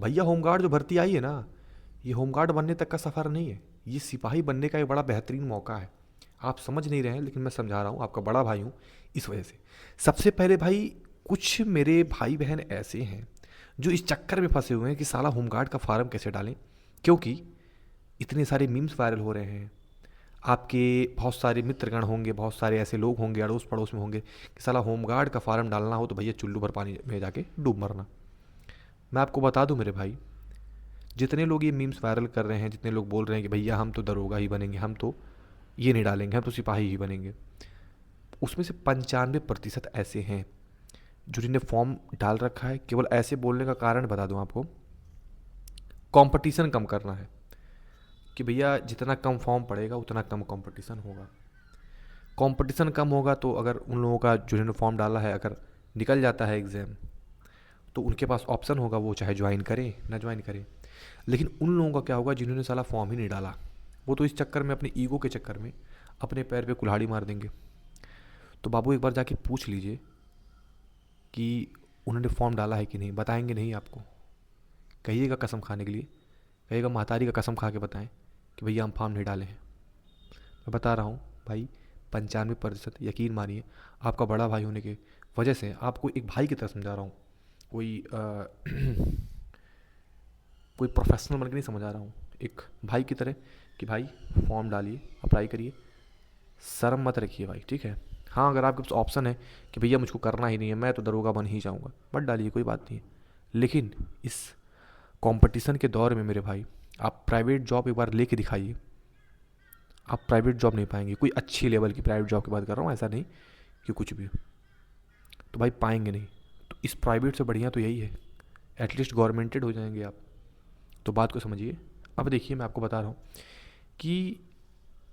भैया होमगार्ड जो भर्ती आई है ना, ये होमगार्ड बनने तक का सफ़र नहीं है, ये सिपाही बनने का एक बड़ा बेहतरीन मौका है। आप समझ नहीं रहे हैं, लेकिन मैं समझा रहा हूँ, आपका बड़ा भाई हूँ इस वजह से। सबसे पहले भाई, कुछ मेरे भाई बहन ऐसे हैं जो इस चक्कर में फंसे हुए हैं कि साला होमगार्ड का फार्म कैसे डालें, क्योंकि इतने सारे मीम्स वायरल हो रहे हैं। आपके बहुत सारे मित्रगण होंगे, बहुत सारे ऐसे लोग होंगे अड़ोस पड़ोस में होंगे कि साला होमगार्ड का फार्म डालना हो तो भैया चुल्लू भर पानी में जाके डूब मरना। मैं आपको बता दूं मेरे भाई, जितने लोग ये मीम्स वायरल कर रहे हैं, जितने लोग बोल रहे हैं कि भैया हम तो दरोगा ही बनेंगे, हम तो ये नहीं डालेंगे, हम तो सिपाही ही बनेंगे, उसमें से 95% ऐसे हैं जो जिन्हें फॉर्म डाल रखा है। केवल ऐसे बोलने का कारण बता दूं आपको, कंपटीशन कम करना है कि भैया जितना कम फॉर्म पड़ेगा उतना कम कंपटीशन होगा। कंपटीशन कम होगा तो अगर उन लोगों का जो जिन्होंने फॉर्म डाला है अगर निकल जाता है एग्ज़ाम, तो उनके पास ऑप्शन होगा, वो चाहे ज्वाइन करें ना ज्वाइन करें। लेकिन उन लोगों का क्या होगा जिन्होंने साला फॉर्म ही नहीं डाला, वो तो इस चक्कर में, अपने ईगो के चक्कर में अपने पैर पे कुल्हाड़ी मार देंगे। तो बाबू एक बार जाके पूछ लीजिए कि उन्होंने फॉर्म डाला है कि नहीं। बताएंगे नहीं आपको, कहिएगा कसम खाने के लिए, कहिएगा महतारी का कसम खा के बताएं कि भैया हम फॉर्म नहीं डाले हैं। मैं बता रहा हूँ भाई, 95% यकीन मानिए, आपका बड़ा भाई होने की वजह से आपको एक भाई की तरह समझा रहा हूँ, कोई कोई प्रोफेशनल बन के नहीं समझा रहा हूँ, एक भाई की तरह कि भाई फॉर्म डालिए, अप्लाई करिए, शर्म मत रखिए भाई, ठीक है। हाँ, अगर आपके पास ऑप्शन है कि भैया मुझको करना ही नहीं है, मैं तो दरोगा बन ही जाऊँगा, मत डालिए, कोई बात नहीं है। लेकिन इस कंपटीशन के दौर में मेरे भाई, आप प्राइवेट जॉब एक बार लेके दिखाइए, आप प्राइवेट जॉब नहीं पाएंगे, कोई अच्छी लेवल की प्राइवेट जॉब की बात कर रहा हूँ, ऐसा नहीं कि कुछ भी, तो भाई पाएंगे नहीं। तो इस प्राइवेट से बढ़िया तो यही है, एटलीस्ट गवर्नमेंटेड हो जाएंगे आप। तो बात को समझिए। अब देखिए, मैं आपको बता रहा हूँ कि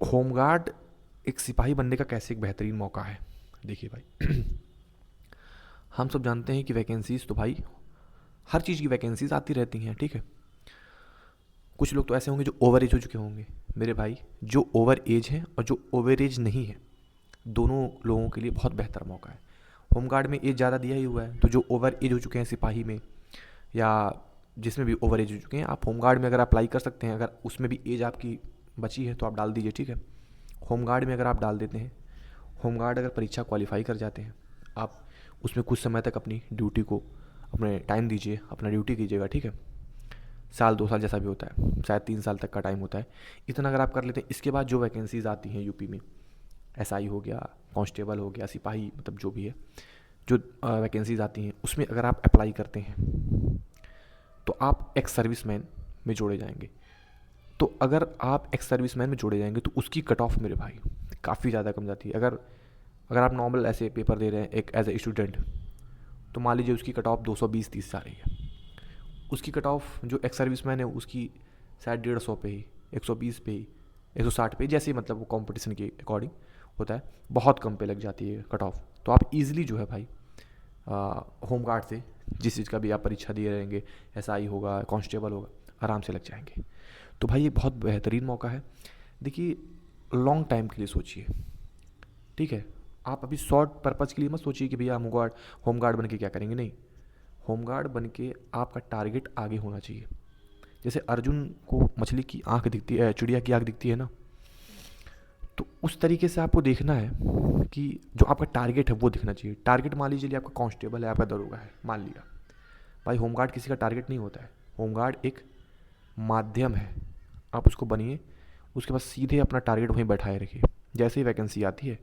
होमगार्ड एक सिपाही बनने का कैसे एक बेहतरीन मौका है। देखिए भाई, हम सब जानते हैं कि वैकेंसीज़ तो भाई हर चीज़ की वैकेंसीज़ आती रहती हैं, ठीक है। कुछ लोग तो ऐसे होंगे जो ओवर एज हो चुके होंगे मेरे भाई, जो ओवर एज है और जो ओवर एज नहीं है, दोनों लोगों के लिए बहुत बेहतर मौका है। होमगार्ड में एज ज़्यादा दिया ही हुआ है, तो जो ओवर एज हो चुके हैं सिपाही में, या जिसमें भी ओवर एज हो चुके हैं, आप होमगार्ड में अगर अप्लाई कर सकते हैं। अगर उसमें भी एज आपकी बची है तो आप डाल दीजिए, ठीक है। होमगार्ड में अगर आप डाल देते हैं, होमगार्ड अगर परीक्षा क्वालिफाई कर जाते हैं, आप उसमें कुछ समय तक अपनी ड्यूटी को, अपने टाइम दीजिए, अपना ड्यूटी कीजिएगा, ठीक है। साल 2 साल जैसा भी होता है, शायद 3 साल तक का टाइम होता है। इतना अगर आप कर लेते हैं, इसके बाद जो वैकेंसीज़ आती हैं यूपी में, एसआई हो गया, कांस्टेबल हो गया, सिपाही, मतलब जो भी है, जो वैकेंसीज़ आती हैं उसमें अगर आप अप्लाई करते हैं तो आप एक्स सर्विसमैन में जोड़े जाएंगे। तो अगर आप एक्स सर्विसमैन में जोड़े जाएंगे तो उसकी कट ऑफ मेरे भाई काफ़ी ज़्यादा कम जाती है। अगर अगर आप नॉर्मल ऐसे पेपर दे रहे हैं एक एज ए स्टूडेंट, तो मान लीजिए उसकी कट ऑफ 220-30 जा रही है। उसकी कट ऑफ जो एक्स सर्विसमैन है उसकी शायद 150 पे ही, 120 पे ही, 160 पे, जैसे मतलब वो कंपटीशन के अकॉर्डिंग होता है, बहुत कम पे लग जाती है कट ऑफ। तो आप इजीली जो है भाई होमगार्ड से जिस चीज़ का भी आप परीक्षा दिए रहेंगे, एसआई होगा, कांस्टेबल होगा, आराम से लग जाएंगे। तो भाई ये बहुत बेहतरीन मौका है। देखिए, लॉन्ग टाइम के लिए सोचिए, ठीक है। आप अभी शॉर्ट पर्पज़ के लिए मत सोचिए कि भैया होमगार्ड होमगार्ड बन के क्या करेंगे, नहीं। होमगार्ड बन के आपका टारगेट आगे होना चाहिए। जैसे अर्जुन को मछली की आँख दिखती है, चिड़िया की आँख दिखती है ना, तो उस तरीके से आपको देखना है कि जो आपका टारगेट है वो दिखना चाहिए। टारगेट मान लीजिए आपका कांस्टेबल है, आपका दरोगा है, मान लिया। भाई होमगार्ड किसी का टारगेट नहीं होता है, होमगार्ड एक माध्यम है। आप उसको बनिए, उसके बाद सीधे अपना टारगेट वहीं बैठाए रखिए। जैसे ही वैकेंसी आती है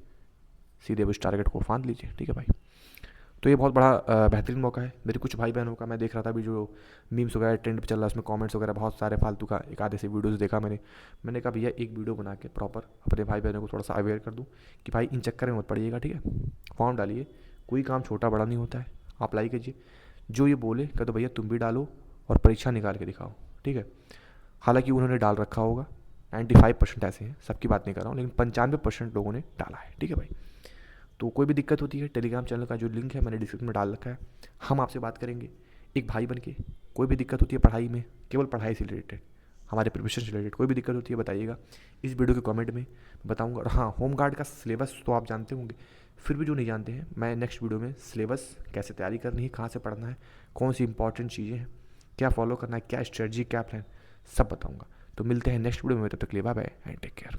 सीधे उस टारगेट को फांद लीजिए, ठीक है भाई। तो ये बहुत बड़ा बेहतरीन मौका है। मेरे कुछ भाई बहनों का मैं देख रहा था अभी, जो मीम्स वगैरह ट्रेंड पे चल रहा है, उसमें कमेंट्स वगैरह बहुत सारे फालतू का एक आधे से वीडियोस देखा मैंने कहा भैया एक वीडियो बना के प्रॉपर अपने भाई बहनों को थोड़ा सा अवेयर कर दूँ कि भाई इन चक्कर में मत पड़िएगा, ठीक है। फॉर्म डालिए, कोई काम छोटा बड़ा नहीं होता है, अप्लाई कीजिए। जो ये बोले कह दो भैया तुम भी डालो और परीक्षा निकाल के दिखाओ, ठीक है। हालांकि उन्होंने डाल रखा होगा, 95% ऐसे हैं, सबकी बात नहीं कर रहा हूँ, लेकिन 95% लोगों ने डाला है, ठीक है भाई। तो कोई भी दिक्कत होती है, टेलीग्राम चैनल का जो लिंक है मैंने डिस्क्रिप्शन में डाल रखा है, हम आपसे बात करेंगे एक भाई बन के। कोई भी दिक्कत होती है पढ़ाई में, केवल पढ़ाई से रिलेटेड, हमारे प्रोफेशन से रिलेटेड कोई भी दिक्कत होती है बताइएगा इस वीडियो के कमेंट में, बताऊंगा। और हाँ, होम गार्ड का सिलेबस तो आप जानते होंगे, फिर भी जो नहीं जानते हैं, मैं नेक्स्ट वीडियो में सिलेबस कैसे तैयारी करनी है, कहाँ से पढ़ना है, कौन सी इंपॉर्टेंट चीज़ें हैं, क्या फॉलो करना है, क्या स्ट्रेटजी, क्या प्लान, सब बताऊँगा। तो मिलते हैं नेक्स्ट वीडियो में, तब तक के लिए bye bye and take care.